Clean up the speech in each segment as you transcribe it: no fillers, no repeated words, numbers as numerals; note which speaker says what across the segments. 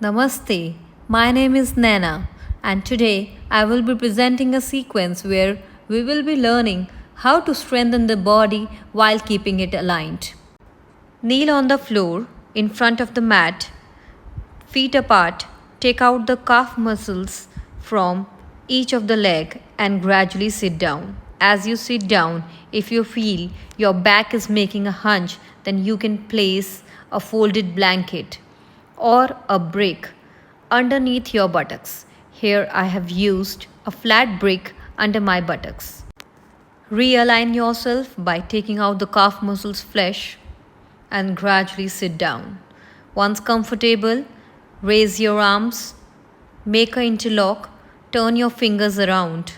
Speaker 1: Namaste, my name is Naina, and today I will be presenting a sequence where we will be learning how to strengthen the body while keeping it aligned. Kneel on the floor in front of the mat, feet apart, take out the calf muscles from each of the leg and gradually sit down. As you sit down, if you feel your back is making a hunch, then you can place a folded blanket or a brick underneath your buttocks. Here I have used a flat brick under my buttocks. Realign yourself by taking out the calf muscles flesh and gradually sit down. Once comfortable, raise your arms, make an interlock, turn your fingers around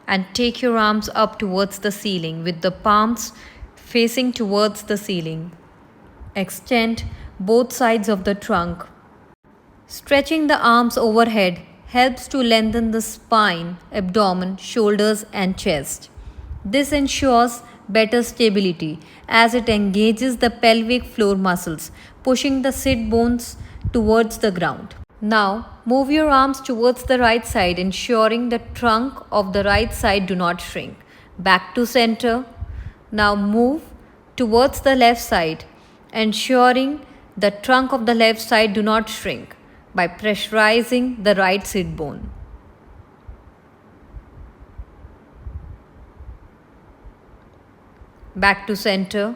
Speaker 1: and take your arms up towards the ceiling with the palms facing towards the ceiling. Extend both sides of the trunk. Stretching the arms overhead helps to lengthen the spine, abdomen, shoulders and chest. This ensures better stability as it engages the pelvic floor muscles, pushing the sit bones towards the ground. Now, move your arms towards the right side, ensuring the trunk of the right side do not shrink. Back to center. Now move towards the left side, ensuring the trunk of the left side do not shrink by pressurizing the right sit bone. Back to center.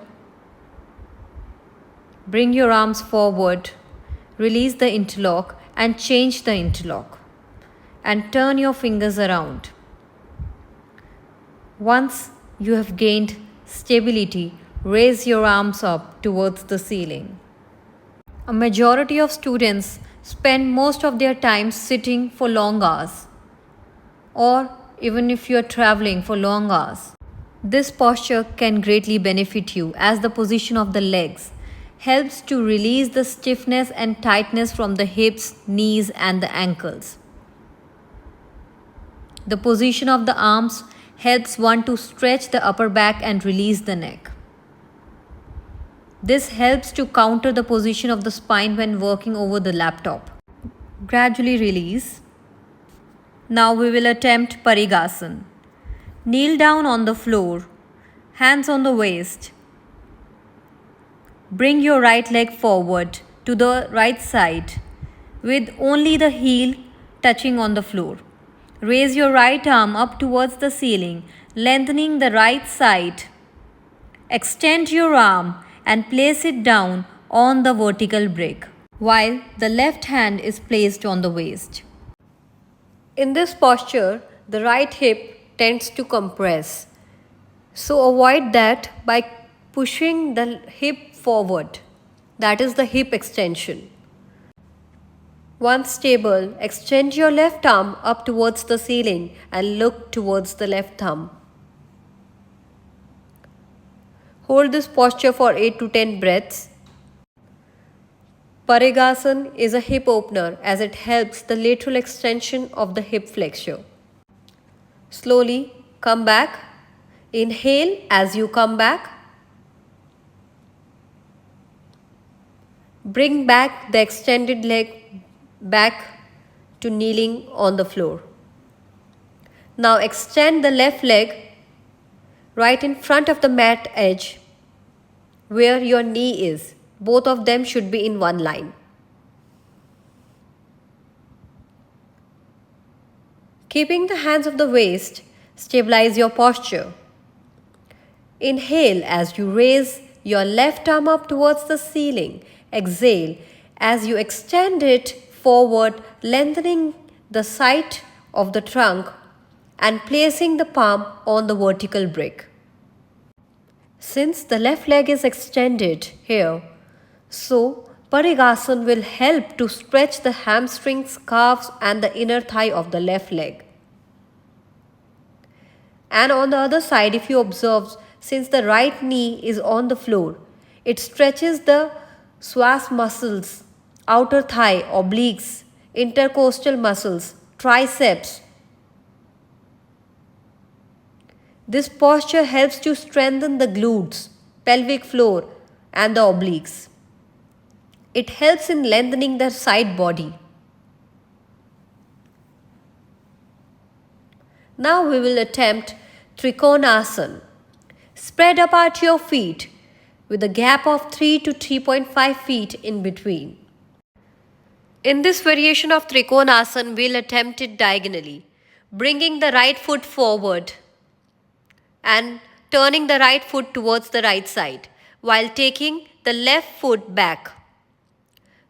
Speaker 1: Bring your arms forward, release the interlock and change the interlock and turn your fingers around. Once you have gained stability, raise your arms up towards the ceiling. A majority of students spend most of their time sitting for long hours, or even if you are traveling for long hours. This posture can greatly benefit you as the position of the legs helps to release the stiffness and tightness from the hips, knees and the ankles. The position of the arms helps one to stretch the upper back and release the neck. This helps to counter the position of the spine when working over the laptop. Gradually release. Now we will attempt Parigasana. Kneel down on the floor, hands on the waist. Bring your right leg forward to the right side with only the heel touching on the floor. Raise your right arm up towards the ceiling, lengthening the right side. Extend your arm and place it down on the vertical brick, while the left hand is placed on the waist. In this posture, the right hip tends to compress. So avoid that by pushing the hip forward. That is the hip extension. Once stable, extend your left arm up towards the ceiling and look towards the left thumb. Hold this posture for 8 to 10 breaths. Parigasana is a hip opener as it helps the lateral extension of the hip flexure. Slowly come back. Inhale as you come back. Bring back the extended leg back to kneeling on the floor. Now extend the left leg right in front of the mat edge where your knee is. Both of them should be in one line. Keeping the hands of the waist, stabilize your posture. Inhale as you raise your left arm up towards the ceiling. Exhale as you extend it forward, lengthening the side of the trunk and placing the palm on the vertical brick. Since the left leg is extended here, so Parigasana will help to stretch the hamstrings, calves and the inner thigh of the left leg. And on the other side, if you observe, since the right knee is on the floor, it stretches the psoas muscles, outer thigh, obliques, intercostal muscles, triceps. This posture helps to strengthen the glutes, pelvic floor and the obliques. It helps in lengthening the side body. Now we will attempt Trikonasana. Spread apart your feet with a gap of 3 to 3.5 feet in between. In this variation of Trikonasana, we'll attempt it diagonally, bringing the right foot forward and turning the right foot towards the right side while taking the left foot back.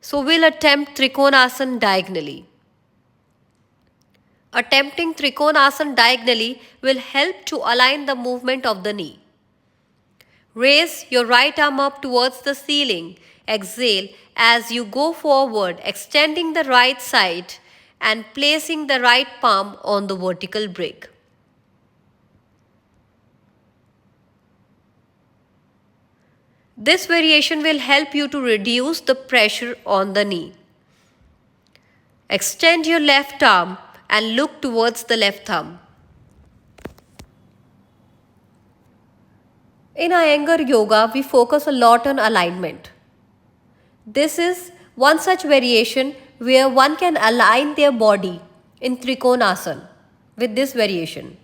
Speaker 1: So we'll attempt Trikonasana diagonally. Attempting Trikonasana diagonally will help to align the movement of the knee. Raise your right arm up towards the ceiling. Exhale as you go forward, extending the right side and placing the right palm on the vertical brick. This variation will help you to reduce the pressure on the knee. Extend your left arm and look towards the left thumb. In Iyengar yoga, we focus a lot on alignment. This is one such variation where one can align their body in Trikonasana with this variation.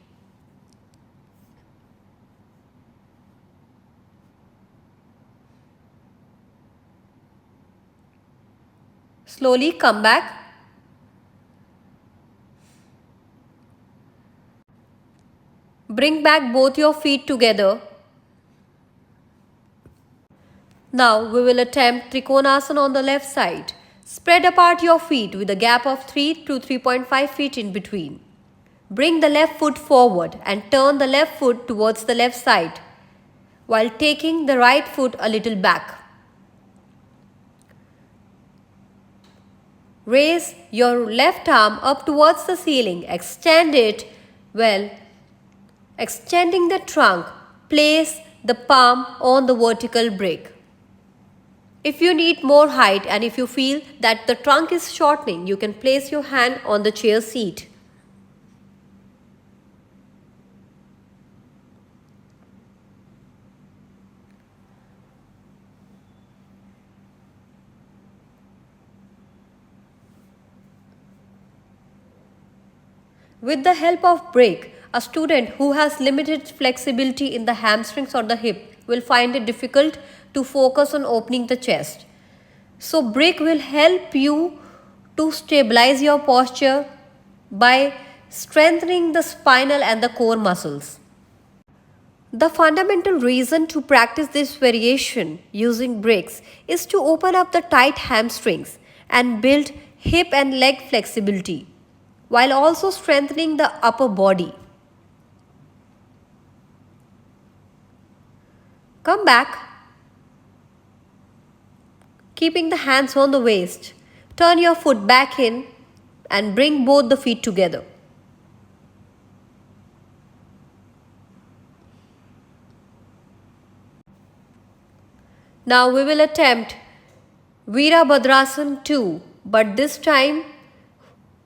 Speaker 1: Slowly come back. Bring back both your feet together. Now we will attempt Trikonasana on the left side. Spread apart your feet with a gap of 3 to 3.5 feet in between. Bring the left foot forward and turn the left foot towards the left side while taking the right foot a little back. Raise your left arm up towards the ceiling. Extend it well. Extending the trunk, place the palm on the vertical brick. If you need more height and if you feel that the trunk is shortening, you can place your hand on the chair seat. With the help of brick, a student who has limited flexibility in the hamstrings or the hip will find it difficult to focus on opening the chest. So brick will help you to stabilize your posture by strengthening the spinal and the core muscles. The fundamental reason to practice this variation using bricks is to open up the tight hamstrings and build hip and leg flexibility, while also strengthening the upper body. Come back. Keeping the hands on the waist, turn your foot back in and bring both the feet together. Now we will attempt Virabhadrasana 2, but this time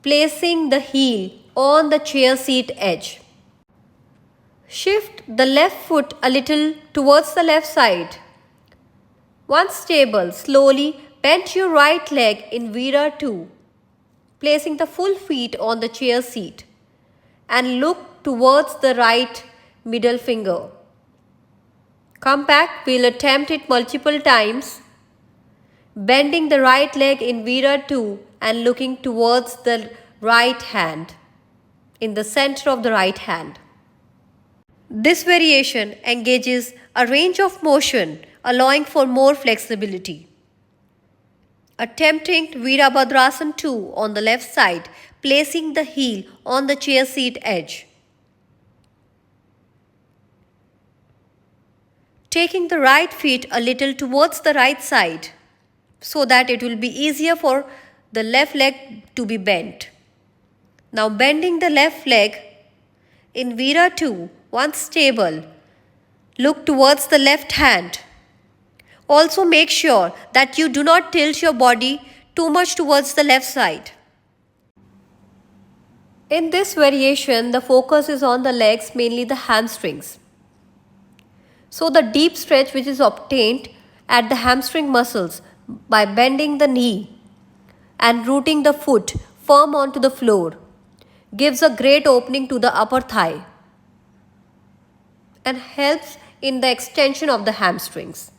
Speaker 1: placing the heel on the chair seat edge. Shift the left foot a little towards the left side. Once stable, slowly bend your right leg in Vira 2, placing the full feet on the chair seat and look towards the right middle finger. Come back, we'll attempt it multiple times, bending the right leg in Vira 2 and looking towards the right hand, in the center of the right hand. This variation engages a range of motion, allowing for more flexibility. Attempting Virabhadrasana 2 on the left side, placing the heel on the chair seat edge. Taking the right feet a little towards the right side so that it will be easier for the left leg to be bent. Now bending the left leg in Vira 2, once stable, look towards the left hand. Also make sure that you do not tilt your body too much towards the left side. In this variation, the focus is on the legs, mainly the hamstrings. So the deep stretch which is obtained at the hamstring muscles by bending the knee and rooting the foot firm onto the floor. Gives a great opening to the upper thigh and helps in the extension of the hamstrings.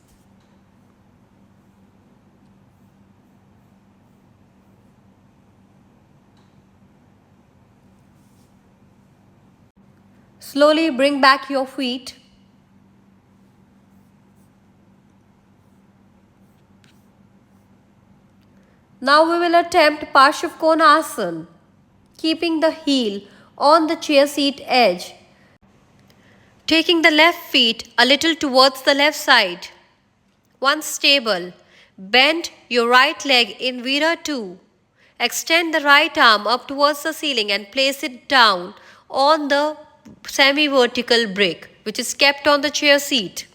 Speaker 1: Slowly bring back your feet. Now we will attempt Parshavkonasana, keeping the heel on the chair seat edge, taking the left feet a little towards the left side. Once stable, bend your right leg in Vira 2. Extend the right arm up towards the ceiling and place it down on the semi-vertical brick which is kept on the chair seat.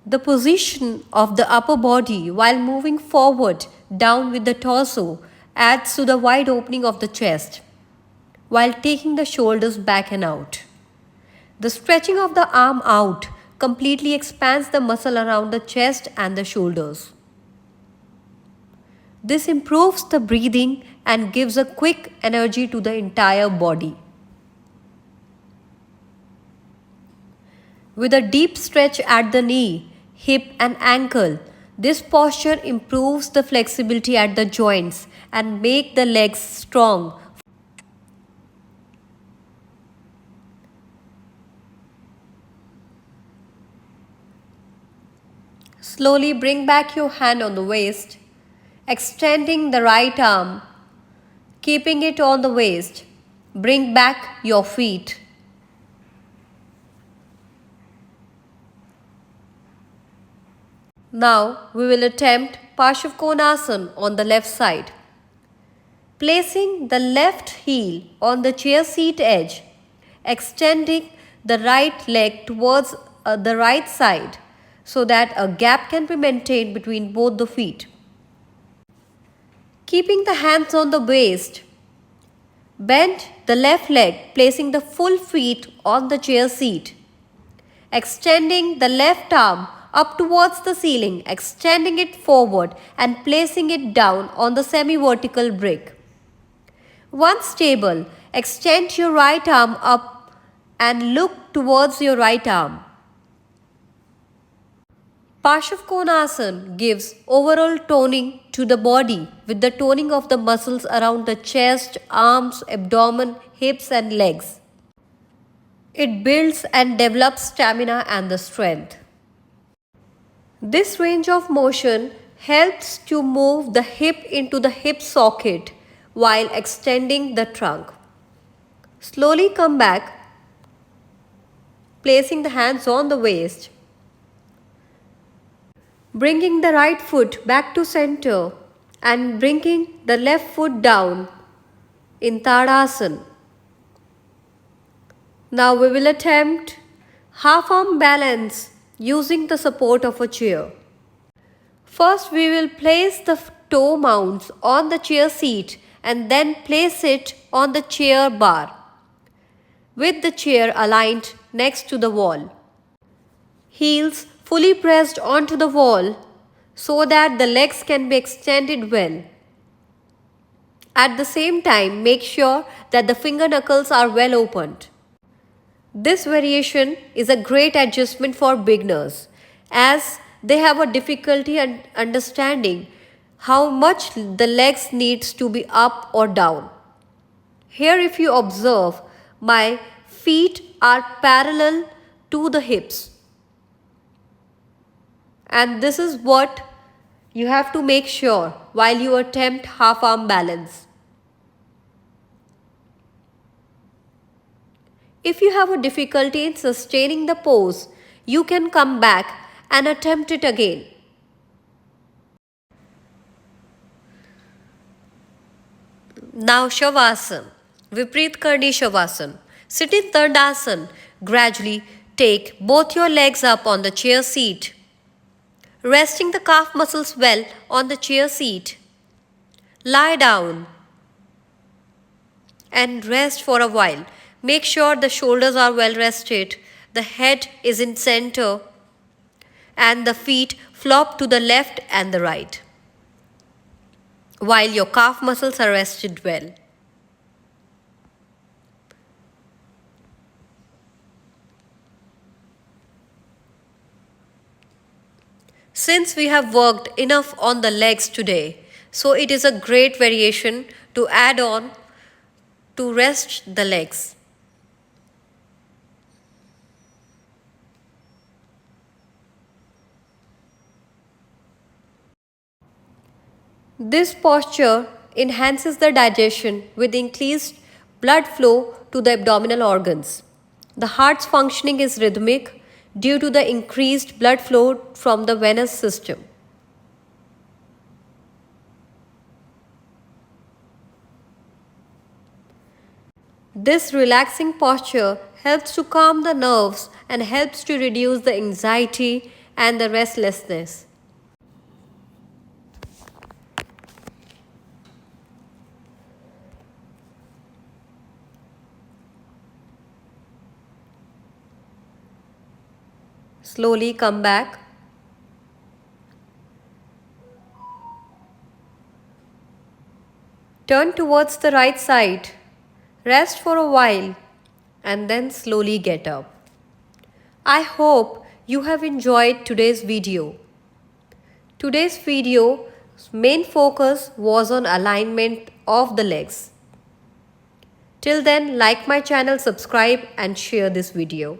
Speaker 1: The position of the upper body while moving forward down with the torso adds to the wide opening of the chest while taking the shoulders back and out. The stretching of the arm out completely expands the muscle around the chest and the shoulders. This improves the breathing and gives a quick energy to the entire body. With a deep stretch at the knee, hip and ankle, this posture improves the flexibility at the joints and make the legs strong. Slowly bring back your hand on the waist, extending the right arm, keeping it on the waist. Bring back your feet. Now we will attempt Parshavkonasana on the left side. Placing the left heel on the chair seat edge, extending the right leg towards the right side so that a gap can be maintained between both the feet. Keeping the hands on the waist, bend the left leg, placing the full feet on the chair seat, extending the left arm up towards the ceiling, extending it forward and placing it down on the semi-vertical brick. Once stable, extend your right arm up and look towards your right arm. Parshavkonasana gives overall toning to the body with the toning of the muscles around the chest, arms, abdomen, hips and legs. It builds and develops stamina and the strength. This range of motion helps to move the hip into the hip socket while extending the trunk. Slowly come back, placing the hands on the waist, bringing the right foot back to center and bringing the left foot down in Tadasana. Now we will attempt half arm balance using the support of a chair. First we will place the toe mounts on the chair seat and then place it on the chair bar with the chair aligned next to the wall. Heels fully pressed onto the wall so that the legs can be extended well. At the same time, make sure that the finger knuckles are well opened. This variation is a great adjustment for beginners as they have a difficulty in understanding how much the legs needs to be up or down. Here if you observe, my feet are parallel to the hips. And this is what you have to make sure while you attempt half arm balance. If you have a difficulty in sustaining the pose, you can come back and attempt it again. Now Shavasana, Vipreet Karni Shavasana. Sit in Dandasana. Gradually take both your legs up on the chair seat, resting the calf muscles well on the chair seat. Lie down and rest for a while. Make sure the shoulders are well rested, the head is in center, and the feet flop to the left and the right. while your calf muscles are rested well. Since we have worked enough on the legs today, so it is a great variation to add on to rest the legs. This posture enhances the digestion with increased blood flow to the abdominal organs. The heart's functioning is rhythmic due to the increased blood flow from the venous system. This relaxing posture helps to calm the nerves and helps to reduce the anxiety and the restlessness. Slowly come back. Turn towards the right side. Rest for a while and then slowly get up. I hope you have enjoyed today's video. Today's video's main focus was on alignment of the legs. Till then, like my channel, subscribe and share this video.